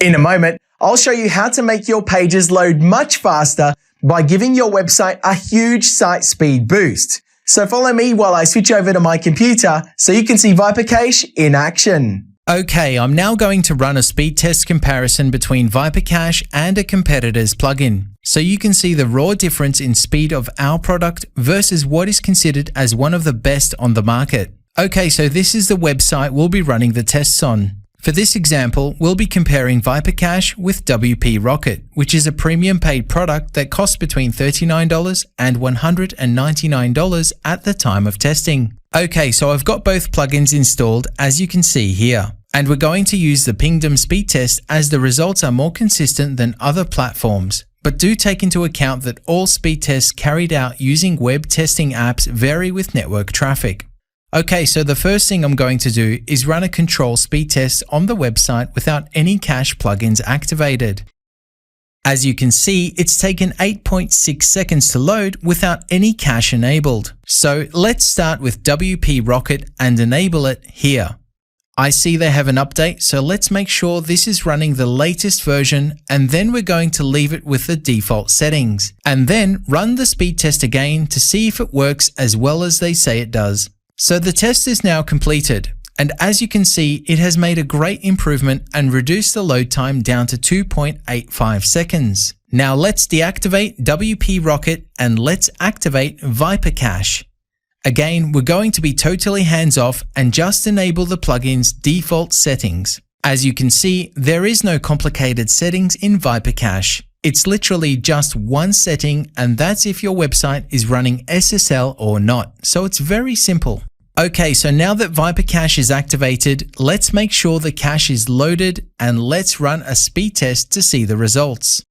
In a moment, I'll show you how to make your pages load much faster by giving your website a huge site speed boost. So follow me while I switch over to my computer so you can see vipercache in action. Okay, I'm now going to run a speed test comparison between vipercache and a competitor's plugin, so you can see the raw difference in speed of our product versus what is considered as one of the best on the market. Okay, so this is the website we'll be running the tests on. For this example, we'll be comparing vipercache with WP Rocket, which is a premium paid product that costs between $39 and $199 at the time of testing. Okay, so I've got both plugins installed, as you can see here. And we're going to use the Pingdom speed test as the results are more consistent than other platforms. But do take into account that all speed tests carried out using web testing apps vary with network traffic. Okay, so the first thing I'm going to do is run a control speed test on the website without any cache plugins activated. As you can see, it's taken 8.6 seconds to load without any cache enabled. So let's start with WP Rocket and enable it here. I see they have an update, so let's make sure this is running the latest version, and then we're going to leave it with the default settings. And then run the speed test again to see if it works as well as they say it does. So the test is now completed, and as you can see, it has made a great improvement and reduced the load time down to 2.85 seconds. Now let's deactivate WP Rocket and let's activate vipercache. Again, we're going to be totally hands-off and just enable the plugin's default settings. As you can see, there is no complicated settings in vipercache. It's literally just one setting, and that's if your website is running SSL or not. So it's very simple. Okay, so now that vipercache is activated, let's make sure the cache is loaded and let's run a speed test to see the results.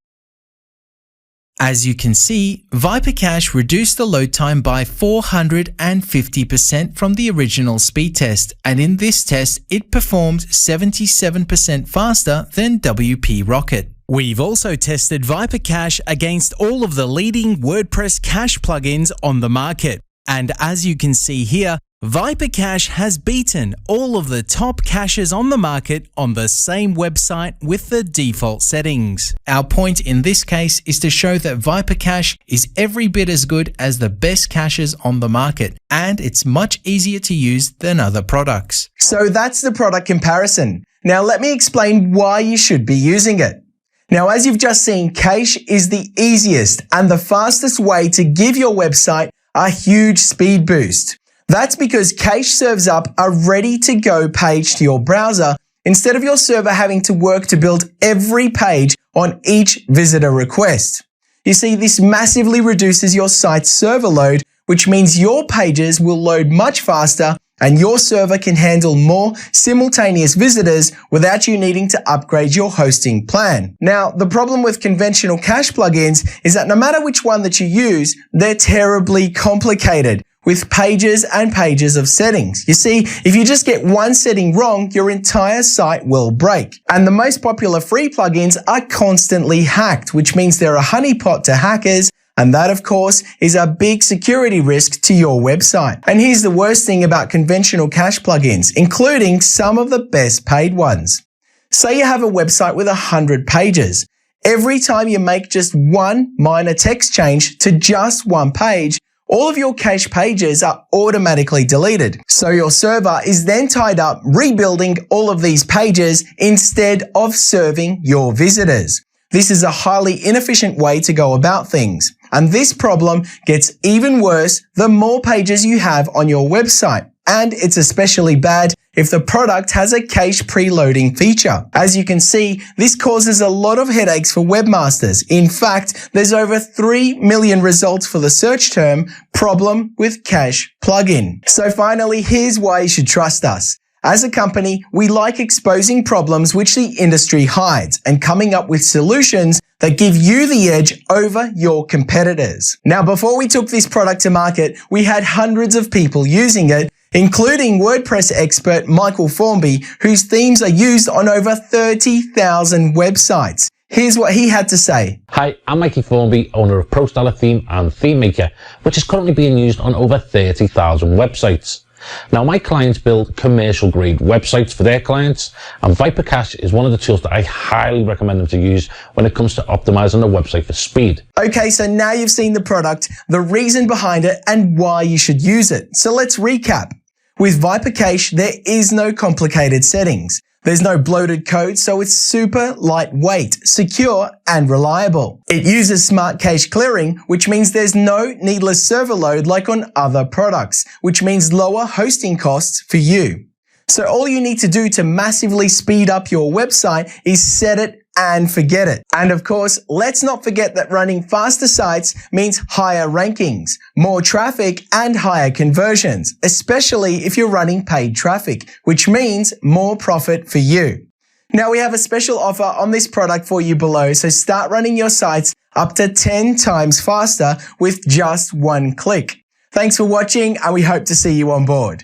As you can see, vipercache reduced the load time by 450% from the original speed test, and in this test, it performed 77% faster than WP Rocket. We've also tested vipercache against all of the leading WordPress cache plugins on the market. And as you can see here, vipercache has beaten all of the top caches on the market on the same website with the default settings. Our point in this case is to show that vipercache is every bit as good as the best caches on the market, and it's much easier to use than other products. So that's the product comparison. Now let me explain why you should be using it. Now, as you've just seen, cache is the easiest and the fastest way to give your website a huge speed boost. That's because cache serves up a ready-to-go page to your browser instead of your server having to work to build every page on each visitor request. You see, this massively reduces your site's server load, which means your pages will load much faster and your server can handle more simultaneous visitors without you needing to upgrade your hosting plan. Now, the problem with conventional cache plugins is that no matter which one that you use, they're terribly complicated with pages and pages of settings. You see, if you just get one setting wrong, your entire site will break. And the most popular free plugins are constantly hacked, which means they're a honeypot to hackers. And that, of course, is a big security risk to your website. And here's the worst thing about conventional cache plugins, including some of the best paid ones. Say you have a website with 100 pages. Every time you make just one minor text change to just one page, all of your cache pages are automatically deleted. So your server is then tied up rebuilding all of these pages instead of serving your visitors. This is a highly inefficient way to go about things. And this problem gets even worse the more pages you have on your website. And it's especially bad if the product has a cache preloading feature. As you can see, this causes a lot of headaches for webmasters. In fact, there's over 3 million results for the search term problem with cache plugin. So finally, here's why you should trust us. As a company, we like exposing problems which the industry hides and coming up with solutions that give you the edge over your competitors. Now, before we took this product to market, we had hundreds of people using it, including WordPress expert Michael Formby, whose themes are used on over 30,000 websites. Here's what he had to say. Hi, I'm Mikey Formby, owner of ProStyle Theme and Theme Maker, which is currently being used on over 30,000 websites. Now, my clients build commercial grade websites for their clients, and vipercache is one of the tools that I highly recommend them to use when it comes to optimizing their website for speed. Okay, so now you've seen the product, the reason behind it, and why you should use it. So let's recap. With vipercache, there is no complicated settings. There's no bloated code, so it's super lightweight, secure, and reliable. It uses smart cache clearing, which means there's no needless server load like on other products, which means lower hosting costs for you. So all you need to do to massively speed up your website is set it and forget it. And of course, let's not forget that running faster sites means higher rankings, more traffic, and higher conversions, especially if you're running paid traffic, which means more profit for you. Now we have a special offer on this product for you below, so start running your sites up to 10 times faster with just one click. Thanks for watching, and we hope to see you on board.